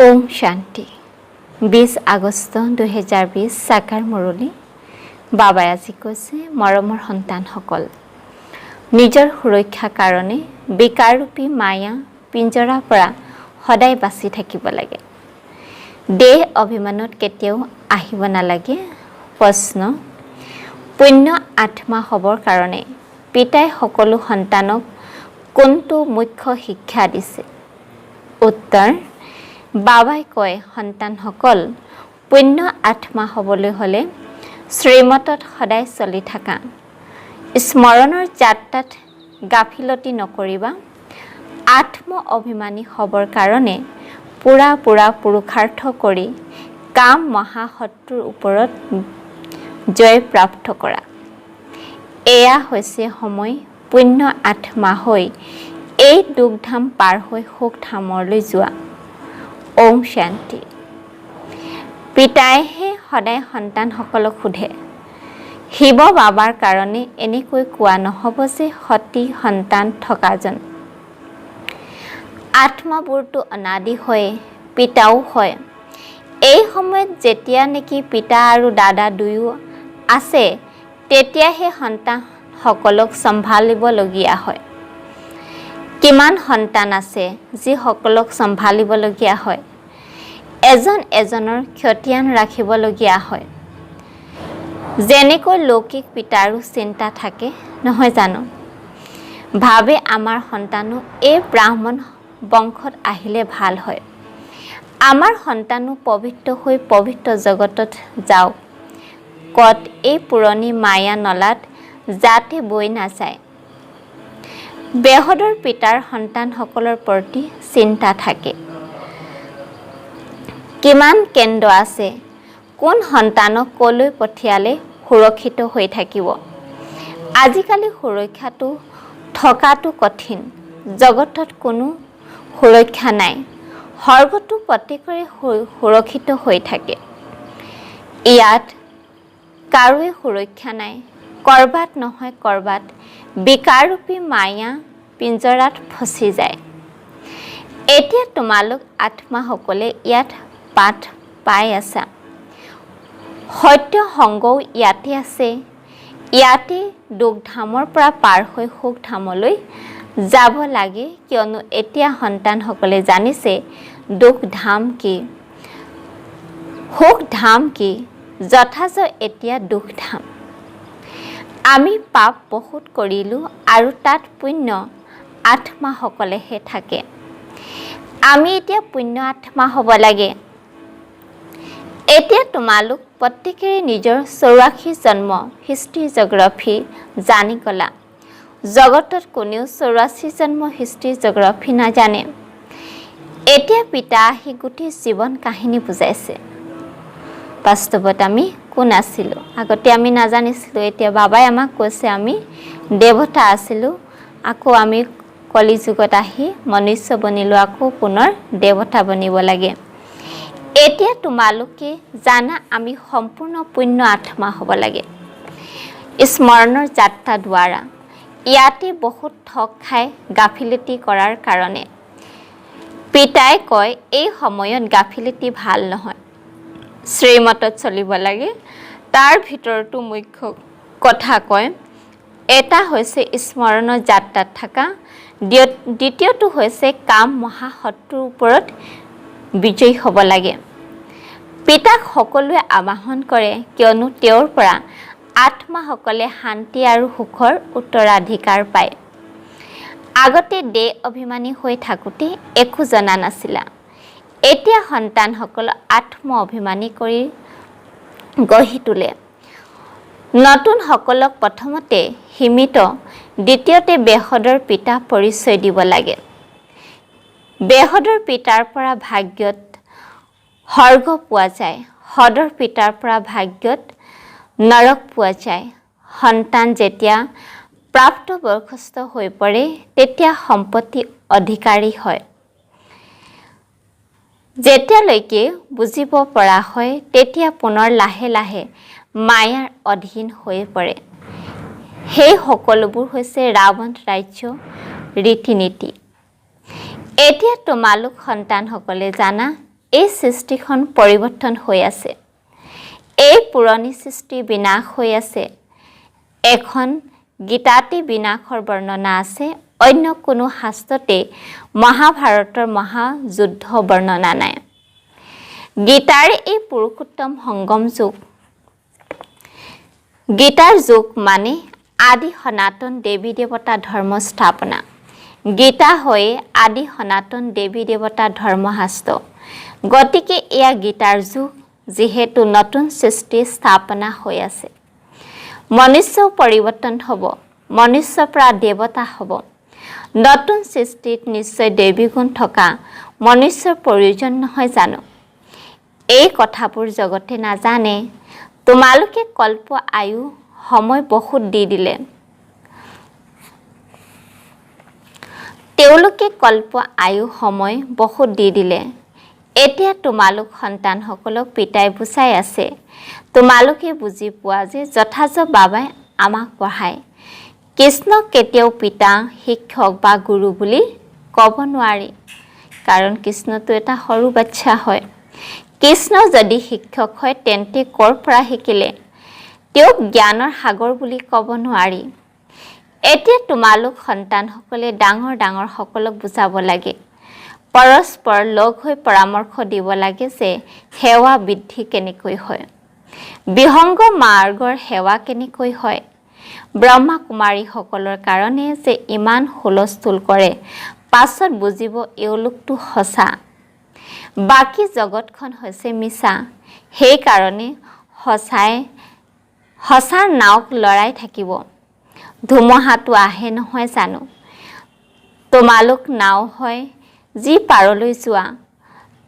ওম শান্তি 20 আগষ্ট 2020 সাকাৰ মুৰলী বাবাই আজি কৈছে মৰমৰ সন্তানসকল নিজৰ সুৰক্ষাৰ কাৰণে বিকাৰৰূপী মায়া পিঞ্জৰাৰ পৰা সদায় বাচি থাকিব লাগে। দেহ অভিমানত কেতিয়াও আহিব নালাগে। প্ৰশ্ন পুণ্য আত্মা হ'বৰ কাৰণে পিতাই সকলো সন্তানক কোনটো মুখ্য শিক্ষা দিছে? উত্তৰ বাবাই কয় সন্তানসকল পুণ্য আত্মা হ'বলৈ হ'লে শ্ৰীমতত সদায় চলি থাকা, স্মৰণৰ যাত্ৰাত গাফিলতি নকৰিবা। আত্ম অভিমানী হ'বৰ কাৰণে পুৰা পুৰুষাৰ্থ কৰি কাম মহাশত্ৰুৰ ওপৰত জয় প্ৰাপ্ত কৰা। এয়া হৈছে সময় পুণ্য আত্মা হৈ এই দুখধাম পাৰ হৈ সুখধামলৈ যোৱা। ওম শান্তি। পিতাইহে সদায় সন্তানসকলক সোধে, শিৱ বাবাৰ কাৰণে এনেকৈ কোৱা নহ'ব যে সতী সন্তান থকাজন। আত্মাবোৰতো অনাদি হয়, পিতাও হয়। এই সময়ত যেতিয়া নেকি পিতা আৰু দাদা দুয়ো আছে তেতিয়াহে সন্তানসকলক চম্ভালিবলগীয়া হয়। কিমান সন্তান আছে যিসকলক চম্ভালিবলগীয়া হয়, এজন এজনৰ খতিয়ান ৰাখিবলগীয়া হয়। যেনেকৈ লৌকিক পিতাৰো চিন্তা থাকে নহয় জানো? ভাবে আমাৰ সন্তানো এই ব্ৰাহ্মণ বংশত আহিলে ভাল হয়, আমাৰ সন্তানো পবিত্ৰ হৈ পবিত্ৰ জগতত যাওক, কত এই পুৰণি মায়া নলাত যাতে বৈ নাযায়। বেহদৰ পিতাৰ সন্তানসকলৰ প্ৰতি চিন্তা থাকে। কিমান কেন্দ্ৰ আছে, কোন সন্তানক কলৈ পঠিয়ালে সুৰক্ষিত হৈ থাকিব। আজিকালি সুৰক্ষাটো থকাটো কঠিন। জগতত কোনো সুৰক্ষা নাই। স্বৰ্গটো প্ৰত্যেকৰে সুৰক্ষিত হৈ থাকে। ইয়াত কাৰোৱে সুৰক্ষা নাই। কৰবাত নহয় কৰবাত বিকাৰৰূপী মায়া পিঞ্জৰাত ফচি যায়। এতিয়া তোমালোক আত্মাসকলে ইয়াত পাঠ পাই আছা। সত্য সংগও ইয়াতে আছে। ইয়াতে দুখধামৰ পৰা পাৰ হৈ সুখধামলৈ যাব লাগে, কিয়নো এতিয়া সন্তানসকলে জানিছে দুখধাম কি, সুখধাম কি। যথাযথ এতিয়া দুখধাম। আমি পাপ বহুত কৰিলোঁ আৰু তাত পুণ্য আত্মাসকলেহে থাকে। আমি এতিয়া পুণ্য আত্মা হ'ব লাগে। এতিয়া তোমালোক প্ৰত্যেকেৰে নিজৰ 84 জন্ম হিষ্ট্ৰী জিঅ'গ্ৰাফী জানি গলা। জগতত কোনেও 84 জন্ম হিষ্ট্ৰী জিঅ'গ্ৰাফী নাজানে। এতিয়া পিতা আহি গোটেই জীৱন কাহিনী বুজাইছে। বাস্তৱত আমি কোন আছিলোঁ আগতে আমি নাজানিছিলোঁ। এতিয়া বাবাই আমাক কৈছে আমি দেৱতা আছিলোঁ, আকৌ আমি কলি যুগত আহি মনুষ্য বনিলোঁ, আকৌ পুনৰ দেৱতা বনিব লাগে। এতিয়া তোমালোকে জানা আমি সম্পূৰ্ণ পুণ্য আত্মা হ'ব লাগে। স্মৰণৰ যাত্ৰা দ্বাৰা ইয়াতে বহুত ঠগ খাই গাফিলতি কৰাৰ কাৰণে পিতাই কয় এই সময়ত গাফিলতি ভাল নহয়, শ্ৰীমতত চলিব লাগে। তাৰ ভিতৰতো মুখ্য কথা কয়, এটা হৈছে স্মৰণৰ যাত্ৰাত থকা, দ্বিতীয়টো হৈছে কাম মহাশত্ৰুৰ ওপৰত বিজয়ী হ'ব লাগে। পিতাক সকলোৱে আবাহন কৰে, কিয়নো তেওঁৰ পৰা আত্মাসকলে শান্তি আৰু সুখৰ উত্তৰাধিকাৰ পায়। আগতে দেহ অভিমানী হৈ থাকোঁতে একো জনা নাছিলা। এতিয়া সন্তানসকল আত্ম অভিমানী কৰি গঢ়ি তোলে। নতুনসকলক প্ৰথমতে সীমিত, দ্বিতীয়তে বেহদৰ পিতা পৰিচয় দিব লাগে। বেহদৰ পিতাৰ পৰা ভাগ্যত স্বৰ্গ পোৱা যায়, হদৰ পিতাৰ পৰা ভাগ্যত নৰক পোৱা যায়। সন্তান যেতিয়া প্ৰাপ্তবয়স্ক হৈ পৰে তেতিয়া সম্পত্তি অধিকাৰী হয়। যেতিয়ালৈকে বুজিব পৰা হয় তেতিয়া পুনৰ লাহে লাহে মায়াৰ অধীন হৈ পৰে। সেই সকলোবোৰ হৈছে ৰাৱণ ৰাজ্য ৰীতি নীতি। এতিয়া তোমালোক সন্তানসকলে জানা এই সৃষ্টিখন পৰিৱৰ্তন হৈ আছে। এই পুৰণি সৃষ্টি বিনাশ হৈ আছে। এখন গীতাতে বিনাশৰ বৰ্ণনা আছে, অন্য কোনো শাস্ত্ৰতে মহাভাৰতৰ মহাযুদ্ধ বৰ্ণনা নাই। গীতাৰ এই পুৰুষোত্তম সংগম যুগ, গীতাৰ যুগ মানে আদি সনাতন দেৱী দেৱতা ধৰ্ম স্থাপনা। গীতা হৈ আদি সনাতন দেৱী দেৱতা ধৰ্মশাস্ত্ৰ। গতিকে এয়া গীতাৰ যুগ, যিহেতু নতুন সৃষ্টি স্থাপনা হৈ আছে। মনুষ্য পৰিৱৰ্তন হ'ব, মনুষ্যৰ পৰা দেৱতা হ'ব। নতুন সৃষ্টিত নিশ্চয় দেৱী গুণ থকা মনুষ্যৰ প্ৰয়োজন নহয় জানো? এই কথাবোৰ জগতে নাজানে। তোমালোকে কল্প আয়ু সময় বহুত দি দিলে। তেওঁলোকে কল্প আয়ু সময় বহুত দি দিলে। এতিয়া তোমালোক সন্তানসকলক পিতাই বুজাই আছে। তোমালোকে বুজি পোৱা যে যথাযথ বাবাই আমাক পঢ়ায়। কৃষ্ণক কেতিয়াও পিতা, শিক্ষক বা গুৰু বুলি ক'ব নোৱাৰি, কাৰণ কৃষ্ণটো এটা সৰু বাচ্চা হয়। কৃষ্ণ যদি শিক্ষক হয় তেন্তে ক'ৰ পৰা শিকিলে? তেওঁক জ্ঞানৰ সাগৰ বুলি ক'ব নোৱাৰি। এতিয়া তোমালোক সন্তানসকলে ডাঙৰ ডাঙৰ সকলক বুজাব লাগে, পৰস্পৰ লগ হৈ পৰামৰ্শ দিব লাগে যে সেৱা বৃদ্ধি কেনেকৈ হয়, বিহংগ মাৰ্গৰ সেৱা কেনেকৈ হয়। ব্ৰহ্মা কুমাৰীসকলৰ কাৰণে যে ইমান হুলস্থুল কৰে, পাছত বুজিব এওঁলোকটো সঁচা, বাকী জগতখন হৈছে মিছা। সেইকাৰণে সঁচাৰ নাওক লৰাই থাকিব। ধুমুহাটো আহে নহয় জানো? তোমালোক নাও হয় যি পাৰলৈ যোৱা।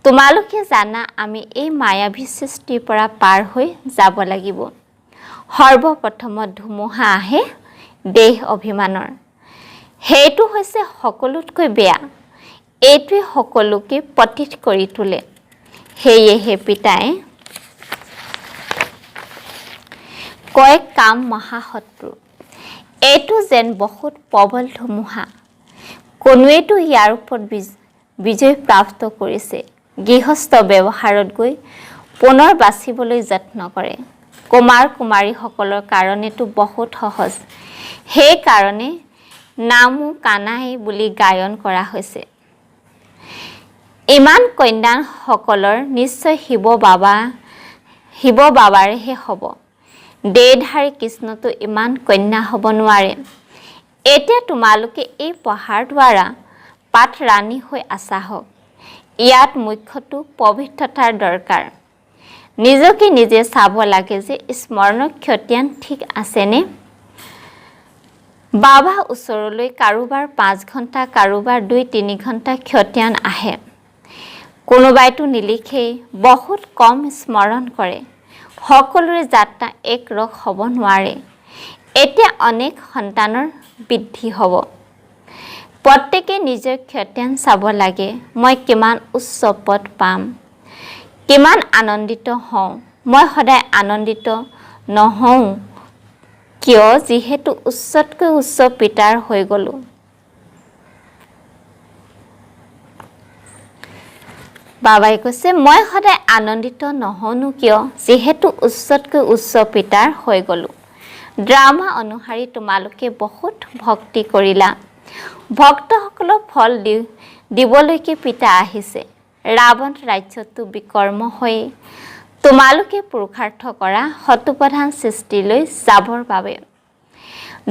তোমালোকে জানা আমি এই মায়াবী সৃষ্টিৰ পৰা পাৰ হৈ যাব লাগিব। সৰ্বপ্ৰথমত ধুমুহা আহে দেহ অভিমানৰ। সেইটো হৈছে সকলোতকৈ বেয়া। এইটোৱে সকলোকে পতিত কৰি তোলে। সেয়েহে পিতাই কয় কাম মহাশত্ৰু। এইটো যেন বহুত প্ৰবল ধুমুহা। কোনোৱেতো ইয়াৰ ওপৰত বিজয় প্ৰাপ্ত কৰিছে। গৃহস্থ ব্যৱহাৰত গৈ পুনৰ বাচিবলৈ যত্ন কৰে। কুমাৰ কুমাৰীসকলৰ কাৰণেতো বহুত সহজ। সেইকাৰণে নামো কানাই বুলি গায়ন কৰা হৈছে। ইমান কন্যাসকলৰ নিশ্চয় শিৱ বাবাৰেহে হ'ব। দেহধাৰী কৃষ্ণতো ইমান কন্যা হ'ব নোৱাৰে। এতিয়া তোমালোকে এই পঢ়াৰ দ্বাৰা পাঠ ৰাণী হৈ আছা হওক। ইয়াত মুখ্যটো পবিত্ৰতাৰ দৰকাৰ। নিজকে নিজে চাব লাগে যে স্মৰণৰ ক্ষতিয়ান ঠিক আছেনে? বাবা ওচৰলৈ কাৰোবাৰ 5 ঘণ্টা, কাৰোবাৰ 2-3 ঘণ্টা ক্ষতিয়ান আহে। কোনোবাইতো নিলিখেই, বহুত কম স্মৰণ কৰে। সকলোৰে যাত্ৰা এক ৰস হ'ব নোৱাৰে। এতিয়া অনেক সন্তানৰ বৃদ্ধি হ'ব। প্ৰত্যেকে নিজৰ ক্ষতিয়ান চাব লাগে। মই কিমান উচ্চ পদ পাম, কিমান আনন্দিত হওঁ। মই সদায় আনন্দিত নহওঁ কিয়? যিহেতু উচ্চতকৈ উচ্চ পিতাৰ হৈ গ'লো। বাবাই কৈছে মই সদায় আনন্দিত নহওঁনো কিয়? যিহেতু উচ্চতকৈ উচ্চ পিতাৰ হৈ গ'লো। ড্ৰামা অনুসাৰী তোমালোকে বহুত ভক্তি কৰিলা। ভক্তসকলক ফল দিবলৈকে পিতা আহিছে। ৰাৱণ ৰাজ্যটো বিকৰ্ম হৈ তোমালোকে পুৰুষাৰ্থ কৰা শতপ্ৰধান সৃষ্টিলৈ যাবৰ বাবে।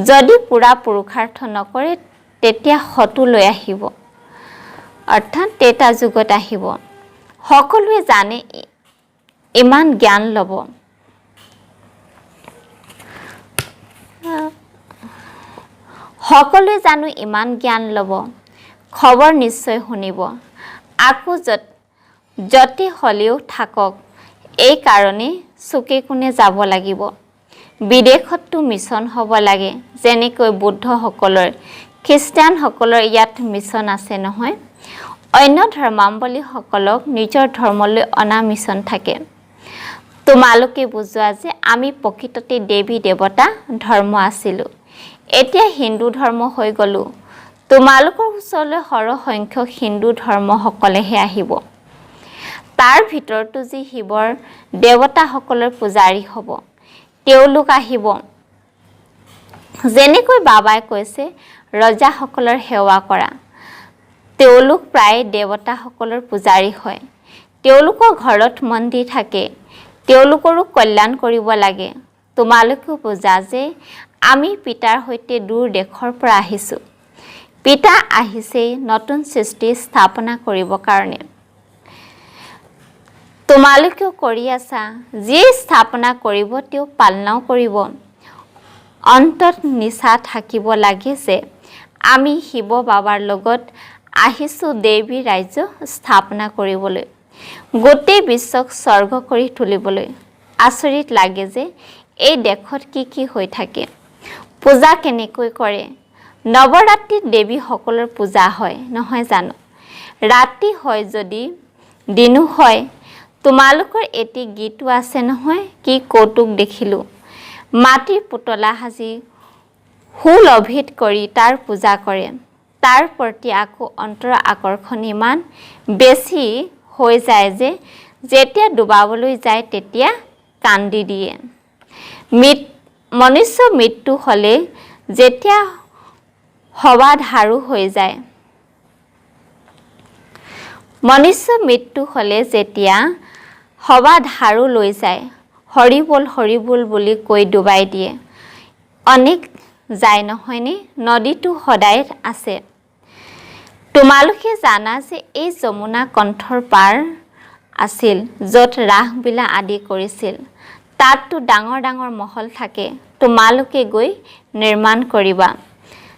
যদি পুৰা পুৰুষাৰ্থ নকৰে তেতিয়া শটো লৈ আহিব, অৰ্থাৎ ত্ৰেতা যুগত আহিব। সকলোৱে জানে ইমান জ্ঞান ল'ব। সকলোৱে জানো ইমান জ্ঞান ল'ব, খবৰ নিশ্চয় শুনিব। আকৌ য'তে হ'লেও থাকক। এই কাৰণে চুকে কোণে যাব লাগিব। বিদেশততো মিছন হ'ব লাগে, যেনেকৈ বুদ্ধসকলৰ, খ্ৰীষ্টানসকলৰ ইয়াত মিছন আছে নহয়। অন্য ধৰ্মাৱলম্বীসকলক নিজৰ ধৰ্মলৈ অনা মিছন থাকে। তোমালোকে বুজোৱা যে আমি প্ৰকৃততে দেৱী দেৱতা ধৰ্ম আছিলোঁ, এতিয়া হিন্দু ধৰ্ম হৈ গ'লো। তোমালোকৰ ওচৰলৈ সৰহ সংখ্যক হিন্দু ধৰ্মসকলেহে আহিব। তাৰ ভিতৰতো যি শিৱৰ দেৱতাসকলৰ পূজাৰী হ'ব তেওঁলোক আহিব যেনেকৈ বাবাই কৈছে ৰজাসকলৰ সেৱা কৰা তেওঁলোক প্ৰায় দেৱতাসকলৰ পূজাৰী হয় তেওঁলোকৰ ঘৰত মন্দিৰ থাকে তেওঁলোকৰো কল্যাণ কৰিব লাগে তোমালোকেও বুজা যে আমি পিতাৰ সৈতে দূৰ দেশৰ পৰা আহিছোঁ পিতা আহিছে নতুন সৃষ্টি স্থাপনা কৰিবৰ কাৰণে তোমালোকেও কৰি আছা যি স্থাপনা কৰিব তেওঁ পালনাও কৰিব অন্তত নিচা থাকিব লাগে যে আমি শিৱ বাবাৰ লগত আহিছোঁ দেৱী ৰাজ্য স্থাপনা কৰিবলৈ গোটেই বিশ্বক স্বৰ্গ কৰি তুলিবলৈ আচৰিত লাগে যে এই দেশত কি হৈ থাকে পূজা কেনেকৈ কৰে নৱৰাত্ৰিত দেৱীসকলৰ পূজা হয় নহয় জানো ৰাতি হয় যদি দিনো হয় তোমালোকৰ এটি গীতো আছে নহয় কি কৌতুক দেখিলোঁ মাটিৰ পুতলা সাজি সুলভিত কৰি তাৰ পূজা কৰে তাৰ প্ৰতি আকৌ অন্তৰ আকৰ্ষণ ইমান বেছি হৈ যায় যে যেতিয়া ডুবাবলৈ যায় তেতিয়া কান্দি দিয়ে মনুষ্য মৃত্যু হ'লে যেতিয়া সবাধাৰু হৈ যায় মনুষ্য মৃত্যু হ'লে যেতিয়া সবাধাৰু লৈ যায় হৰি বল বুলি কৈ ডুবাই দিয়ে অনেক যায় নহয়নে নদীটো সদায় আছে তোমালোকে জানা যে এই যমুনা কণ্ঠৰ পাৰ আছিল য'ত ৰাসলীলা আদি কৰিছিল তাততো ডাঙৰ ডাঙৰ মহল থাকে তোমালোকে গৈ নিৰ্মাণ কৰিবা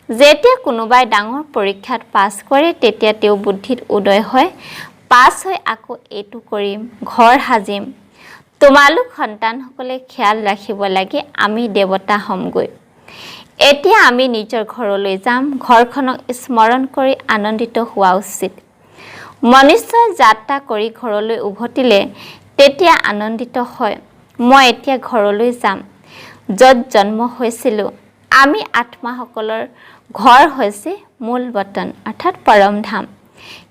যেতিয়া কোনোবাই ডাঙৰ পৰীক্ষাত পাছ কৰে তেতিয়া তেওঁ বুদ্ধিত উদয় হয় পাছ হৈ আকৌ এইটো কৰিম ঘৰ সাজিম তোমালোক সন্তানসকলে খেয়াল ৰাখিব লাগে আমি দেৱতা হ'মগৈ এতিয়া আমি নিজৰ ঘৰলৈ যাম ঘৰখনক স্মৰণ কৰি আনন্দিত হোৱা উচিত মনুষ্যই যাত্ৰা কৰি ঘৰলৈ উভতিলে তেতিয়া আনন্দিত হয় মই এতিয়া ঘৰলৈ যাম য'ত জন্ম হৈছিলোঁ আমি আত্মাসকলৰ ঘৰ হৈছে মূল বতন অৰ্থাৎ পৰম ধাম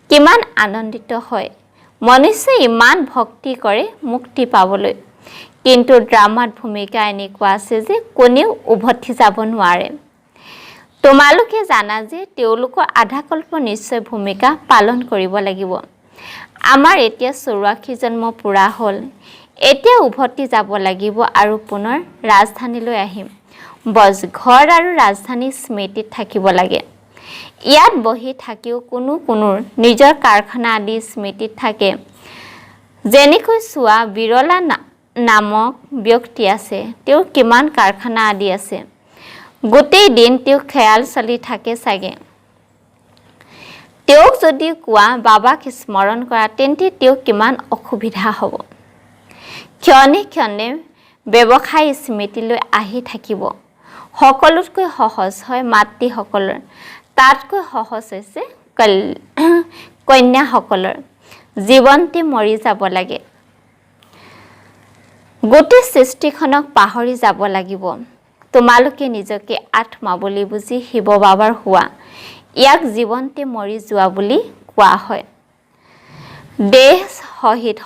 কিমান আনন্দিত হয় মনুষ্যই ইমান ভক্তি কৰে মুক্তি পাবলৈ কিন্তু ড্ৰামাত ভূমিকা এনেকুৱা আছে যে কোনেও উভতি যাব নোৱাৰে তোমালোকে জানা যে তেওঁলোকৰ আধাকল্প নিশ্চয় ভূমিকা পালন কৰিব লাগিব আমাৰ এতিয়া 84 জন্ম পুৰা হ'ল এতিয়া উভতি যাব লাগিব আৰু পুনৰ ৰাজধানীলৈ আহিম বজ ঘৰ আৰু ৰাজধানী স্মৃতিত থাকিব লাগে ইয়াত বহি থাকিও কোনো নিজৰ কাৰখানা আদি স্মৃতিত থাকে যেনেকৈ চোৱা বিৰলা নামক ব্যক্তি আছে তেওঁৰ কিমান কাৰখানা আদি আছে গোটেই দিন তেওঁ খেয়াল চলি থাকে চাগে তেওঁক যদি কোৱা বাবাক স্মৰণ কৰা তেন্তে তেওঁ কিমান অসুবিধা হ'ব ক্ষণে ব্যৱসায় স্মৃতিলৈ আহি থাকিব সকলোতকৈ সহজ হয় মাতৃসকলৰ তাতকৈ সহজ হৈছে কন্যাসকলৰ জীৱনতে মৰি যাব লাগে গোটেই সৃষ্টিখনক পাহৰি যাব লাগিব তোমালোকে নিজকে আত্মা বুলি বুজি শিৱ বাবাৰ হোৱা ইয়াক জীৱনতে মৰি যোৱা বুলি কোৱা হয় দেহ সহিত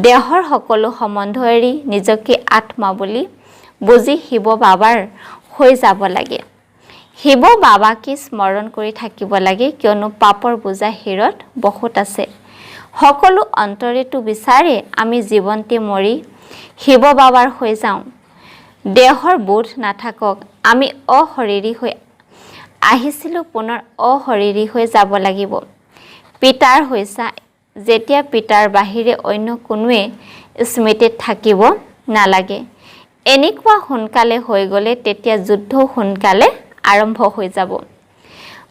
দেহৰ সকলো সম্বন্ধ এৰি নিজকে আত্মা বুলি বুজি শিৱ বাবাৰ হৈ যাব লাগে শিৱ বাবাকে স্মৰণ কৰি থাকিব লাগে কিয়নো পাপৰ বোজা শিৰত বহুত আছে সকলো অন্তৰেটো বিচাৰে আমি জীৱনতে মৰি শিৱ বাবাৰ হৈ যাওঁ দেহৰ বোধ নাথাকক আমি অশৰীৰী হৈ আহিছিলোঁ পুনৰ অশৰীৰী হৈ যাব লাগিব পিতাৰ হৈছা যেতিয়া পিতাৰ বাহিৰে অন্য কোনোৱে স্মৃতিত থাকিব নালাগে এনেকুৱা সোনকালে হৈ গ'লে তেতিয়া যুদ্ধ সোনকালে আৰম্ভ হৈ যাব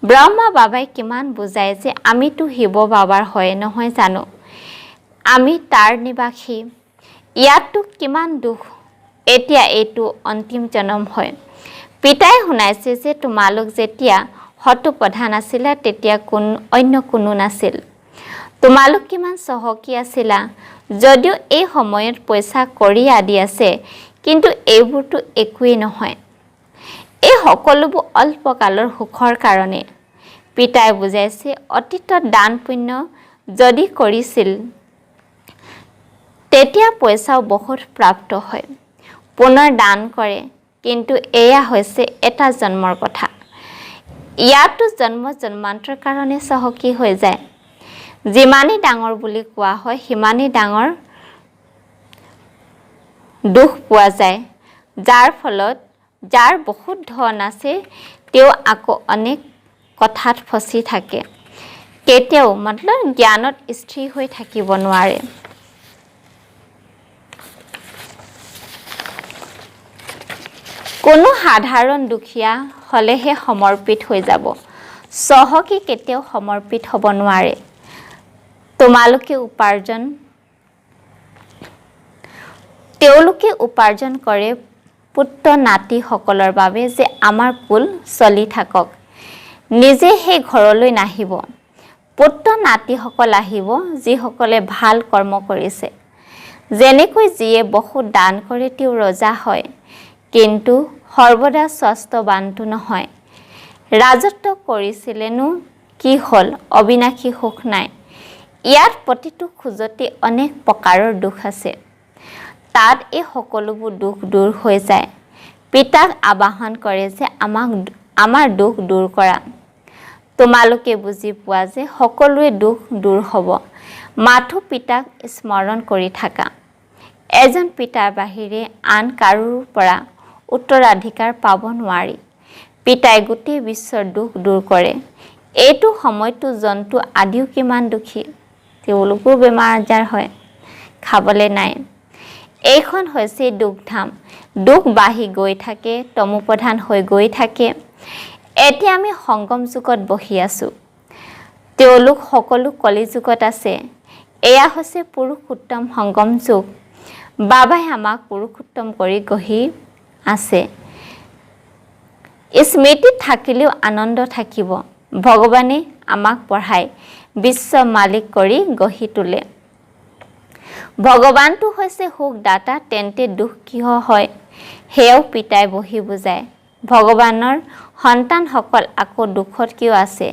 ব্ৰহ্মা বাবাই কিমান বুজায় যে আমিতো শিৱ বাবাৰ হয় নহয় জানো আমি তাৰ নিবাসী ইয়াততো কিমান দুখ এতিয়া এইটো অন্তিম জন্ম হয় পিতাই শুনাইছে যে তোমালোক যেতিয়া হতু প্ৰধান আছিলা তেতিয়া অন্য কোনো নাছিল তোমালোক কিমান চহকী আছিলা যদিও এই সময়ত পইচা কৰি আদি আছে কিন্তু এইবোৰতো একোৱেই নহয় এই সকলোবোৰ অল্পকালৰ সুখৰ কাৰণে পিতাই বুজাইছে অতীতত দান পুণ্য যদি কৰিছিল তেতিয়া পইচাও বহুত প্ৰাপ্ত হয়। পুনৰ দান কৰে, কিন্তু এয়া হৈছে এটা জন্মৰ কথা। ইয়াতো জন্ম জন্মান্তৰ কাৰণে চহকী হৈ যায়। যিমানেই ডাঙৰ বুলি কোৱা হয় সিমানেই ডাঙৰ দুখ পোৱা যায়। যাৰ ফলত যাৰ বহুত ধন আছে তেওঁ আকৌ অনেক কথাত ফচি থাকে, কেতিয়াও মতলব জ্ঞানত স্থিৰ হৈ থাকিব নোৱাৰে। কোনো সাধাৰণ দুখীয়া হ'লেহে সমৰ্পিত হৈ যাব, চহকী কেতিয়াও সমৰ্পিত হ'ব নোৱাৰে। তেওঁলোকে উপাৰ্জন কৰে পুত্ৰ নাতিসকলৰ বাবে যে আমাৰ কুল চলি থাকক। নিজে সেই ঘৰলৈ নাহিব। পুত্ৰ নাতিসকল আহিব যিসকলে ভাল কৰ্ম কৰিছে। যেনেকৈ যিয়ে বহুত দান কৰে তেওঁ ৰজা হয়, কিন্তু সৰ্বদা স্বাস্থ্যৱানটো নহয়। ৰাজত্ব কৰিছিলেনো কি হ'ল, অবিনাশী সুখ নাই। ইয়াত প্ৰতিটো খোজতে অনেক প্ৰকাৰৰ দুখ আছে। তাত এই সকলোবোৰ দুখ দূৰ হৈ যায়। পিতাক আবাহন কৰে যে আমাৰ দুখ দূৰ কৰা। তোমালোকে বুজি পোৱা যে সকলোৱে দুখ দূৰ হ'ব, মাথো পিতাক স্মৰণ কৰি থাকা। এজন পিতাৰ বাহিৰে আন কাৰোৰ পৰা উত্তৰাধিকাৰ পাব নোৱাৰি। পিতাই গোটেই বিশ্বৰ দুখ দূৰ কৰে। এইটো সময়তো জন্তু আদিও কিমান দুখী, তেওঁলোকৰো বেমাৰ আজাৰ হয়, খাবলৈ নাই। এইখন হৈছে দুখধাম। দুখ বাঢ়ি গৈ থাকে, তমোপ্ৰধান হৈ গৈ থাকে। এতিয়া আমি সংগম যুগত বহি আছোঁ, তেওঁলোক সকলো কলি যুগত আছে। এয়া হৈছে পুৰুষোত্তম সংগম যুগ। বাবাই আমাক পুৰুষোত্তম কৰি গঢ়ি আছে। স্মৃতিত থাকিলেও আনন্দ থাকিব। ভগৱানে আমাক পঢ়াই বিশ্ব মালিক কৰি গঢ়ি তোলে। ভগৱানটো হৈছে সুখদাতা, তেন্তে দুখ কিয় হয় সেয়াও পিতাই বহি বুজায়। ভগৱানৰ সন্তানসকল আকৌ দুখত কিয় আছে?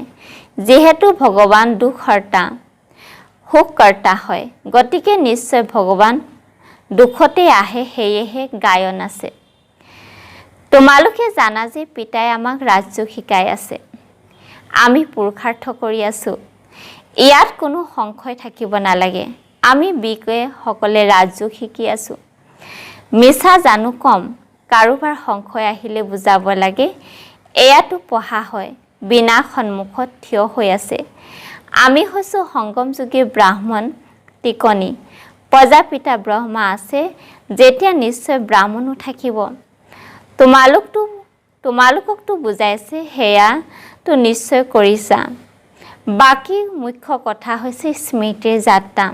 যিহেতু ভগৱান দুখহৰ্তা, সুখকৰ্তা হয়, গতিকে নিশ্চয় ভগৱান দুখতে আহে, সেয়েহে গায়ন আছে। তোমালোকে জানা যে পিতাই আমাক ৰাজযোগ শিকাই আছে। আমি পুৰুষাৰ্থ কৰি আছো। ইয়াত কোনো সংশয় থাকিব নালাগে। আমি বিকয়ে ৰাজযোগ শিকি আছো। মিছা জানো কম, কাৰোবাৰ সংশয় আহিলে বুজাব লাগে। এয়াতো পঢ়া হয়, বিনা সন্মুখত থিয় হৈ আছে। আমি হৈছো সংগম যুগী ব্ৰাহ্মণ টিকনি। প্ৰজাপিতা ব্ৰহ্মা আছে যেতিয়া নিশ্চয় ব্ৰাহ্মণো থাকিব। তোমালোককতো বুজাইছে, সেয়াতো নিশ্চয় কৰিছা। বাকী মুখ্য কথা হৈছে স্মৃতিৰ যাত্ৰা।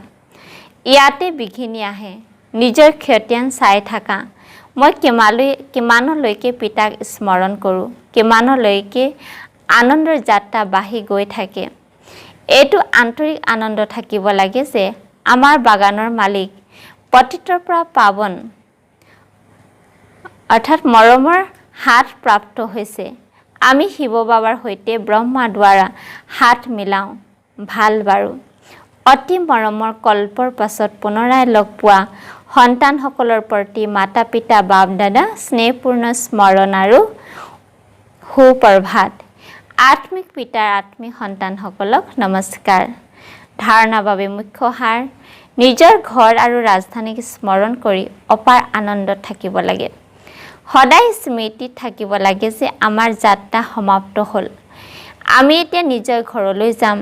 ইয়াতে বিঘিনি আহে। নিজৰ ক্ষতিয়ান চাই থাকা। মই কিমানলৈকে পিতাক স্মৰণ কৰোঁ, কিমানলৈকে আনন্দৰ যাত্ৰা বাঢ়ি গৈ থাকে। এইটো আন্তৰিক আনন্দ থাকিব লাগে যে আমাৰ বাগানৰ মালিক পতিতৰ পৰা পাৱন অৰ্থাৎ মৰমৰ হাত প্ৰাপ্ত হৈছে। আমি শিৱ বাবাৰ সৈতে ব্ৰহ্মা দ্বাৰা হাত মিলাওঁ। ভাল বাৰু, অতি মৰমৰ কল্পৰ পাছত পুনৰাই লগ পোৱা সন্তানসকলৰ প্ৰতি মাতা পিতা বাপ দাদা স্নেহপূৰ্ণ স্মৰণ আৰু সুপ্ৰভাত। আত্মিক পিতাৰ আত্মিক সন্তানসকলক নমস্কাৰ। ধাৰণাৰ বাবে মুখ্য সাৰ, নিজৰ ঘৰ আৰু ৰাজধানীক স্মৰণ কৰি অপাৰ আনন্দত থাকিব লাগে। সদায় স্মৃতিত থাকিব লাগে যে আমাৰ যাত্ৰা সমাপ্ত হ'ল। আমি এতিয়া নিজৰ ঘৰলৈ যাম,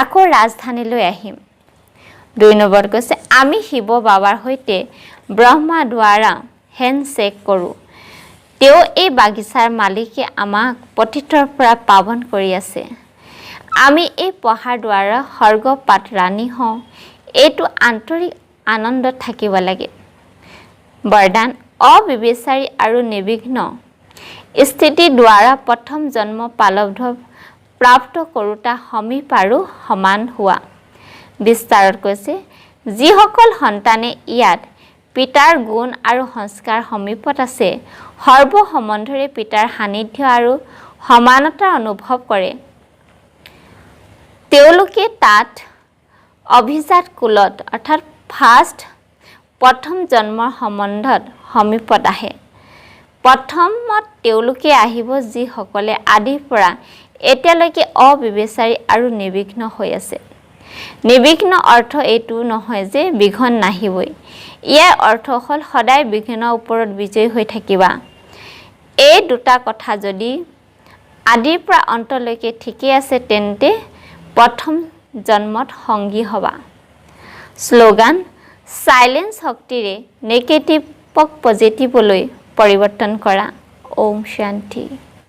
আকৌ ৰাজধানীলৈ আহিম। 2 নম্বৰত কৈছে, আমি শিৱ বাবাৰ সৈতে ব্ৰহ্মা দ্বাৰা হেণ্ডশ্বেক কৰোঁ। তেওঁ এই বাগিচাৰ মালিকে আমাক পতিতৰ পৰা পাৱন কৰি আছে। আমি এই পঢ়াৰ দ্বাৰা স্বৰ্গপাত ৰাণী হওঁ। এইটো আন্তৰিক আনন্দত থাকিব লাগে। বৰদান, অবিবেচাৰী আৰু নিৰ্বিঘ্ন স্থিতিৰ দ্বাৰা প্ৰথম জন্ম পালব্ধ প্ৰাপ্ত কৰোঁতা সমীপ আৰু সমান হোৱা। বিস্তাৰত কৈছে, যিসকল সন্তানে ইয়াত পিতাৰ গুণ আৰু সংস্কাৰ সমীপত আছে, সৰ্ব সম্বন্ধৰে পিতাৰ সান্নিধ্য আৰু সমানতা অনুভৱ কৰে, তেওঁলোকে তাত অভিজাত কুলত অৰ্থাৎ ফাৰ্ষ্ট প্ৰথম জন্মৰ সম্বন্ধত সমীপত আহে। প্ৰথমত তেওঁলোকে আহিব যিসকলে আদিৰ পৰা এতিয়ালৈকে অবিবেচাৰী আৰু নিৰ্বিঘ্ন হৈ আছে। নিৰ্বিঘ্ন অৰ্থ এইটো নহয় যে বিঘ্ন নাহিবই। ইয়াৰ অৰ্থ হ'ল সদায় বিঘ্নৰ ওপৰত বিজয়ী হৈ থাকিবা। এই দুটা কথা যদি আদিৰ পৰা অন্তলৈকে ঠিকেই আছে তেন্তে প্ৰথম জন্মত সংগী হবা। শ্লোগান সাইলেন্স শক্তিৰে নেগেটিভক পজিটিভলৈ পৰিৱৰ্তন কৰা। ওম শান্তি।